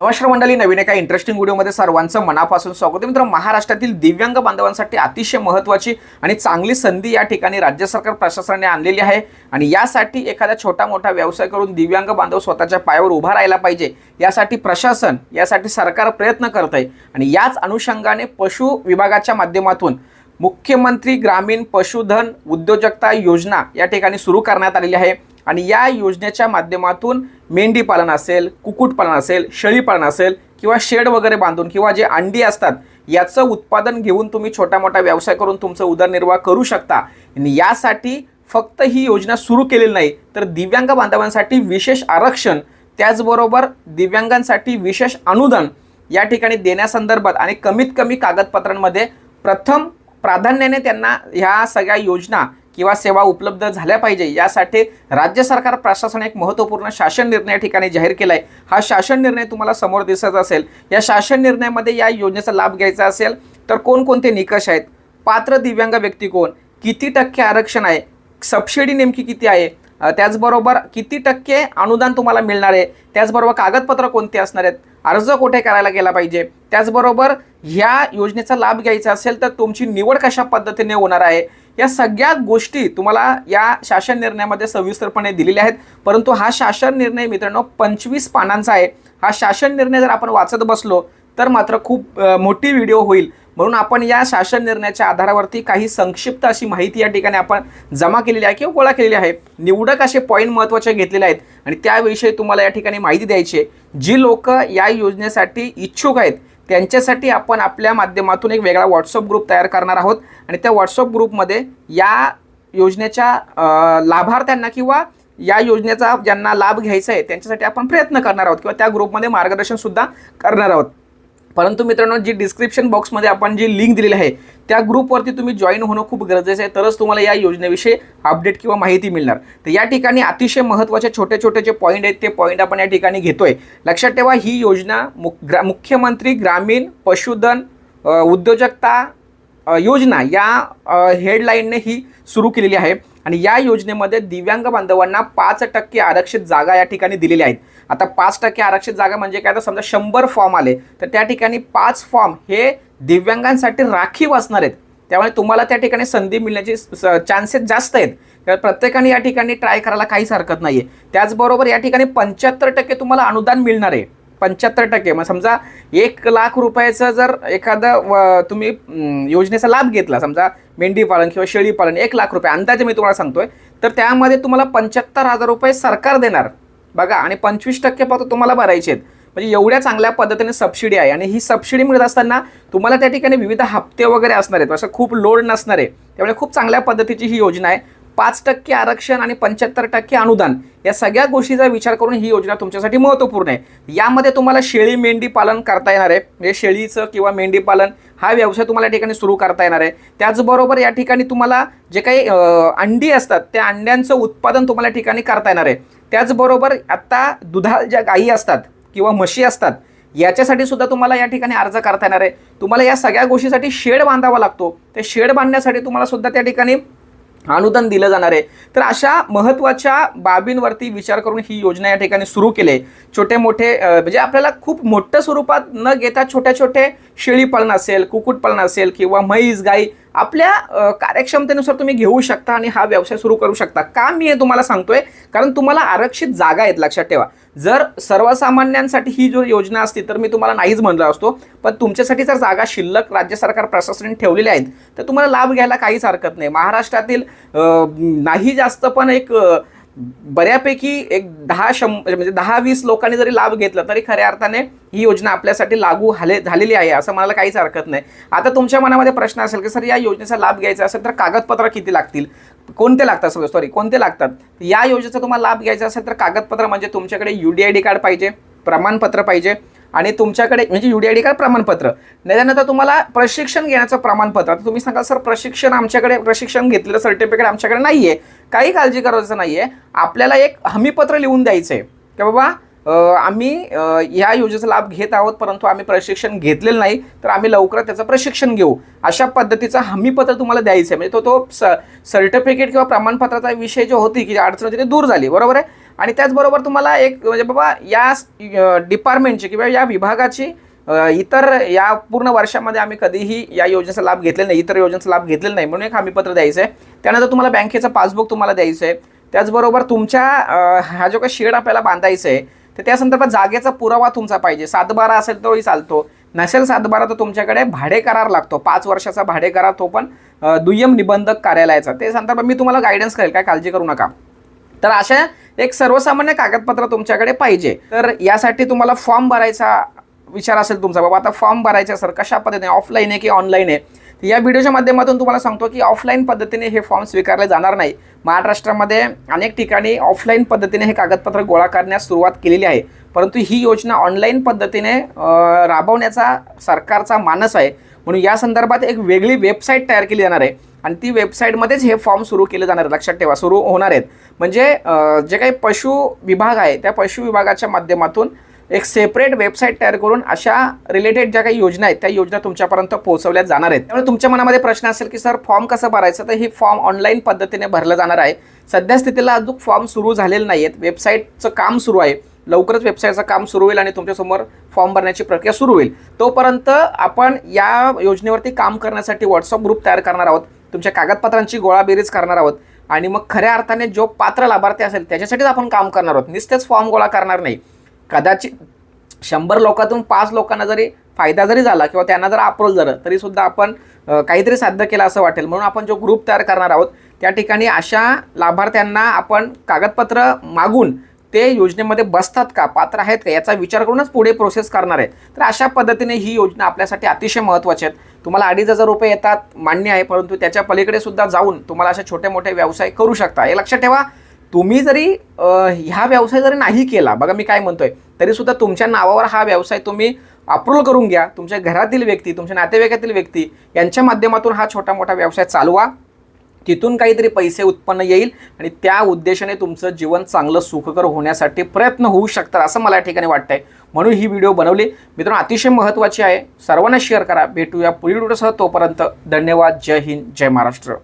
नमस्कार मंडळी, नवीन एका इंटरेस्टिंग व्हिडिओमध्ये सर्वांचं मनापासून स्वागत आहे. मित्र, महाराष्ट्रातील दिव्यांग बांधवांसाठी अतिशय महत्त्वाची आणि चांगली संधी या ठिकाणी राज्य सरकार प्रशासनाने आणलेली आहे आणि यासाठी एखादा छोटा मोठा व्यवसाय करून दिव्यांग बांधव स्वतःच्या पायावर उभा राहायला पाहिजे, यासाठी प्रशासन, यासाठी सरकार प्रयत्न करत आहे. आणि याच अनुषंगाने पशु विभागाच्या माध्यमातून मुख्यमंत्री ग्रामीण पशुधन उद्योजकता योजना या ठिकाणी सुरू करण्यात आलेली आहे. आणि या योजनेच्या माध्यमातून मेंढी पालन असेल, कुक्कुटपालन असेल, शेळी पालन असेल किंवा शेड वगैरे बांधून किंवा जे अंडी असतात याचं उत्पादन घेऊन तुम्ही छोटा मोठा व्यवसाय करून तुमचा उदरनिर्वाह करू शकता. आणि यासाठी फक्त ही योजना सुरू केलेली नाही, तर दिव्यांग बांधवांसाठी विशेष आरक्षण, त्याचबरोबर दिव्यांगांसाठी विशेष अनुदान या ठिकाणी देण्यासंदर्भात आणि कमीत कमी कागदपत्रांमध्ये प्रथम प्राधान्याने त्यांना ह्या सगळ्या योजना किंवा सेवा उपलब्ध झाल्या पाहिजे, यासाठी राज्य सरकार प्रशासनाने एक महत्त्वपूर्ण शासन निर्णय या ठिकाणी जाहीर केला आहे. हा शासन निर्णय तुम्हाला समोर दिसत असेल. या शासन निर्णयामध्ये या योजनेचा लाभ घ्यायचा असेल तर कोणकोणते निकष आहेत, पात्र दिव्यांग व्यक्ती कोण, किती टक्के आरक्षण आहे, सबसिडी नेमकी किती आहे, त्याचबरोबर किती टक्के अनुदान तुम्हाला मिळणार आहे, त्याचबरोबर कागदपत्र कोणते असणार आहेत, अर्ज कुठे करायला गेला पाहिजे, त्याचबरोबर ह्या योजनेचा लाभ घ्यायचा असेल तर तुमची निवड कशा पद्धतीने होणार आहे, या सगळ्या गोष्टी तुम्हाला या शासन निर्णयामध्ये सविस्तरपणे दिलेल्या आहेत. परंतु हा शासन निर्णय मित्रांनो 25 पानांचा आहे. हा शासन निर्णय जर आपण वाचत बसलो तर मात्र खूप मोठी व्हिडिओ होईल. म्हणून आपण या शासन निर्णयाच्या आधारावरती काही संक्षिप्त अशी माहिती या ठिकाणी आपण जमा केलेली आहे किंवा गोळा केलेली आहे. निवडक असे पॉईंट महत्त्वाचे घेतलेले आहेत आणि त्याविषयी तुम्हाला या ठिकाणी माहिती द्यायची आहे. जी लोक या योजनेसाठी इच्छुक आहेत त्यांच्यासाठी आपण आपल्या माध्यमातून एक वेगळा व्हॉट्सअप ग्रुप तयार करणार आहोत आणि त्या व्हॉट्सअप ग्रुपमध्ये या योजनेच्या लाभार्थ्यांना किंवा या योजनेचा ज्यांना लाभ घ्यायचा आहे त्यांच्यासाठी आपण प्रयत्न करणार आहोत किंवा त्या ग्रुपमध्ये मार्गदर्शनसुद्धा करणार आहोत. परंतु मित्रांनो, जी डिस्क्रिप्शन बॉक्समध्ये आपण जी लिंक दिलेली आहे त्या ग्रुपवरती तुम्ही जॉईन होणं खूप गरजेचं आहे, तरच तुम्हाला या योजनेविषयी अपडेट किंवा माहिती मिळणार. तर या ठिकाणी अतिशय महत्त्वाचे छोटे छोटे जे पॉईंट आहेत ते पॉईंट आपण या ठिकाणी घेतोय. लक्षात ठेवा, ही योजना मुख्यमंत्री ग्रामीण पशुधन उद्योजकता योजना या हेडलाईनने ही सुरू केलेली आहे. आणि या योजनेमध्ये दिव्यांग बांधवांना 5% आरक्षित जागा या ठिकाणी दिलेल्या आहेत. आता 5% आरक्षित जागा म्हणजे काय, तर समजा 100 फॉर्म आले तर त्या ठिकाणी 5 फॉर्म हे दिव्यांगांसाठी राखीव असणार आहेत. त्यामुळे तुम्हाला त्या ठिकाणी संधी मिळण्याचे चान्सेस जास्त आहेत. तर प्रत्येकाने या ठिकाणी ट्राय करायला काहीच हरकत नाही आहे. त्याचबरोबर या ठिकाणी 75% तुम्हाला अनुदान मिळणार आहे. 75%, मग समजा 1 लाख रुपयाचं जर एखादं तुम्ही योजनेचा लाभ घेतला, समजा मेंढी पालन किंवा शेळी पालन 1 लाख रुपये अंदाजे मी तुम्हाला सांगतोय, तर त्यामध्ये तुम्हाला 75,000 रुपये सरकार देणार बघा आणि 25% फक्त तुम्हाला भरायचे आहेत. म्हणजे एवढ्या चांगल्या पद्धतीने सबसिडी आहे. आणि ही सबसिडी मिळत असताना तुम्हाला त्या ठिकाणी विविध हप्ते वगैरे असणार आहेत, असं खूप लोड नसणार आहे. त्यामुळे खूप चांगल्या पद्धतीची ही योजना आहे. 5% आरक्षण आणि 75% अनुदान या सगळ्या गोष्टीचा विचार करून ही योजना तुमच्यासाठी महत्त्वपूर्ण आहे. यामध्ये तुम्हाला शेळी मेंढी पालन करता येणार आहे, म्हणजे शेळीचं किंवा मेंढी पालन हा व्यवसाय तुम्हाला या ठिकाणी सुरू करता येणार आहे. त्याचबरोबर या ठिकाणी तुम्हाला जे काही अंडी असतात त्या अंड्यांचं उत्पादन तुम्हाला या ठिकाणी करता येणार आहे. त्याचबरोबर आता दुधाळ ज्या गायी असतात किंवा म्हशी असतात याच्यासाठी सुद्धा तुम्हाला या ठिकाणी अर्ज करता येणार आहे. तुम्हाला या सगळ्या गोष्टीसाठी शेड बांधावा लागतो, ते शेड बांधण्यासाठी तुम्हाला सुद्धा त्या ठिकाणी अनुदान दिलं जाणार आहे. तर अशा महत्त्वाच्या बाबींवरती विचार करून ही योजना या ठिकाणी सुरू केली आहे. छोटे मोठे म्हणजे आपल्याला खूप मोठ्या स्वरूपात न घेता छोट्या छोटे शेळी पालन असेल, कुक्कुटपालन असेल किंवा म्हैस गाई आपल्या कार्यक्षमतेनुसार तुम्ही घेऊ शकता आणि हा व्यवसाय सुरू करू शकता. का मी हे तुम्हाला सांगतोय, कारण तुम्हाला आरक्षित जागा आहेत. लक्षात ठेवा, जर सर्वसामान्यांसाठी ही जो योजना असती तर मी तुम्हाला नाहीच म्हणलो असतो, पण तुमच्यासाठी जर जागा शिल्लक राज्य सरकार प्रशासनाने ठेवलेल्या आहेत तर तुम्हाला लाभ घ्यायला काहीच हरकत नाही. महाराष्ट्रातील नाही जास्त पण एक बऱ्यापैकी एक 10-20 लोकांनी जरी लाभ घेतला तरी खऱ्या अर्थाने ही योजना आपल्यासाठी लागू झालेली आहे असं म्हणायला काहीच हरकत नाही. आता तुमच्या मनामध्ये प्रश्न असेल की सर या योजनेचा लाभ घ्यायचा असेल तर कागदपत्र किती लागतील, कोणते लागतात. या योजनेचा तुम्हाला लाभ घ्यायचा असेल तर कागदपत्र म्हणजे तुमच्याकडे UDID कार्ड पाहिजे, प्रमाणपत्र पाहिजे आणि तुमच्याकडे म्हणजे UDID कार्ड प्रमाणपत्र, त्यानंतर तुम्हाला प्रशिक्षण घेण्याचं प्रमाणपत्र. आता तुम्ही सांगाल सर प्रशिक्षण घेतलेलं सर्टिफिकेट आमच्याकडे नाही आहे, काही काळजी करायचं नाही आहे. आपल्याला एक हमीपत्र लिहून द्यायचं आहे की बाबा आम्ही या योजनेचा लाभ घेत आहोत परंतु आम्ही प्रशिक्षण घेतलेलं नाही, तर आम्ही लवकर त्याचं प्रशिक्षण घेऊ, अशा पद्धतीचं हमीपत्र तुम्हाला द्यायचं आहे. म्हणजे तो सर्टिफिकेट किंवा प्रमाणपत्राचा विषय जो होती की अडचण होती ती दूर झाली, बरोबर आहे. आणि त्याचबरोबर तुम्हाला एक म्हणजे बाबा या डिपार्टमेंटची किंवा या विभागाची इतर या पूर्ण वर्षामध्ये आम्ही कधीही या योजनेचा लाभ घेतलेला नाही, इतर योजनेचा लाभ घेतलेला नाही म्हणून एक हमीपत्र द्यायचं आहे. त्यानंतर तुम्हाला बँकेचं पासबुक तुम्हाला द्यायचं आहे. त्याचबरोबर तुमच्या हा जो काही शेड आपल्याला बांधायचं आहे तर त्या संदर्भात जागेचा पुरावा तुमचा पाहिजे. 7/12 असेल तोही चालतो, नसेल 7/12 तर तुमच्याकडे भाडे करार लागतो, 5 वर्षाचा भाडे करार, तो पण दुय्यम निबंधक कार्यालयाचा. ते संदर्भात मी तुम्हाला गायडन्स करेल, काय काळजी करू नका. तर अशा एक सर्वसामान्य कागदपत्र तुमच्याकडे पाहिजे. तर यासाठी तुम्हाला फॉर्म भरायचा विचार असेल तुमचा, बाबा आता फॉर्म भरायचा सर कशा पद्धतीने, ऑफलाईन आहे की ऑनलाईन आहे. तर या व्हिडिओच्या माध्यमातून तुम्हाला सांगतो की ऑफलाईन पद्धतीने हे फॉर्म स्वीकारले जाणार नाही. महाराष्ट्रामध्ये अनेक ठिकाणी ऑफलाईन पद्धतीने हे कागदपत्र गोळा करण्यास सुरुवात केलेली आहे, परंतु ही योजना ऑनलाईन पद्धतीने राबवण्याचा सरकारचा मानस आहे. म्हणून या संदर्भात एक वेगळी वेबसाईट तयार केली जाणार आहे आणि ती वेबसाईटमध्येच हे फॉर्म सुरू केले जाणार आहेत. लक्षात ठेवा, सुरू होणार आहेत. म्हणजे जे काही पशु विभाग आहे त्या पशु विभागाच्या माध्यमातून एक सेपरेट वेबसाईट तयार करून अशा रिलेटेड ज्या काही योजना आहेत त्या योजना तुमच्यापर्यंत पोहोचवल्या जाणार आहेत. त्यामुळे तुमच्या मनामध्ये प्रश्न असेल की सर फॉर्म कसं भरायचं, तर हे फॉर्म ऑनलाईन पद्धतीने भरलं जाणार आहे. सध्या स्थितीला अजून फॉर्म सुरू झालेले नाही आहेत, वेबसाईटचं काम सुरू आहे. लवकरच वेबसाईटचं काम सुरू होईल आणि तुमच्यासमोर फॉर्म भरण्याची प्रक्रिया सुरू होईल. तोपर्यंत आपण या योजनेवरती काम करण्यासाठी व्हॉट्सअप ग्रुप तयार करणार आहोत, तुमच्या कागदपत्रांची गोळाबेरीज करणार आहोत आणि मग खऱ्या अर्थाने जो पात्र लाभार्थी असेल त्याच्यासाठीच आपण काम करणार आहोत. नुसतेच फॉर्म गोळा करणार नाही. कदाचित 100 लोकांतून 5 लोकांना जरी फायदा जरी झाला किंवा त्यांना जर अप्रूव्हल झालं तरी सुद्धा आपण काहीतरी साध्य केलं असं वाटेल. म्हणून आपण जो ग्रुप तयार करणार आहोत त्या ठिकाणी अशा लाभार्थ्यांना आपण कागदपत्र मागून ते योजनेमध्ये बसतात का, पात्र आहेत का, याचा विचार करूनच पुढे प्रोसेस करणार आहे. तर अशा पद्धतीने ही योजना आपल्यासाठी अतिशय महत्त्वाची आहे. तुम्हाला 2,500 रुपये येतात मान्य आहे, परंतु त्याच्या पलीकडे सुद्धा जाऊन तुम्हाला अशा छोटे मोठे व्यवसाय करू शकता. हे लक्षात ठेवा. तुम्ही जरी ह्या व्यवसाय जरी नाही केला, बघा मी काय म्हणतोय, तरी सुद्धा तुमच्या नावावर हा व्यवसाय तुम्ही अप्रूव्हल करून घ्या. तुमच्या घरातील व्यक्ती, तुमच्या नातेवाईकातील व्यक्ती यांच्या माध्यमातून हा छोटा मोठा व्यवसाय चालवा. तिथून काहीतरी पैसे उत्पन्न येईल आणि त्या उद्देशाने तुमचं जीवन चांगलं सुखकर होण्यासाठी प्रयत्न होऊ शकतात असं मला या ठिकाणी वाटतंय. म्हणून ही व्हिडिओ बनवली. मित्रांनो, अतिशय महत्त्वाची आहे. सर्वांना शेअर करा. भेटूया पुढील व्हिडिओसह. तोपर्यंत धन्यवाद. जय हिंद, जय महाराष्ट्र.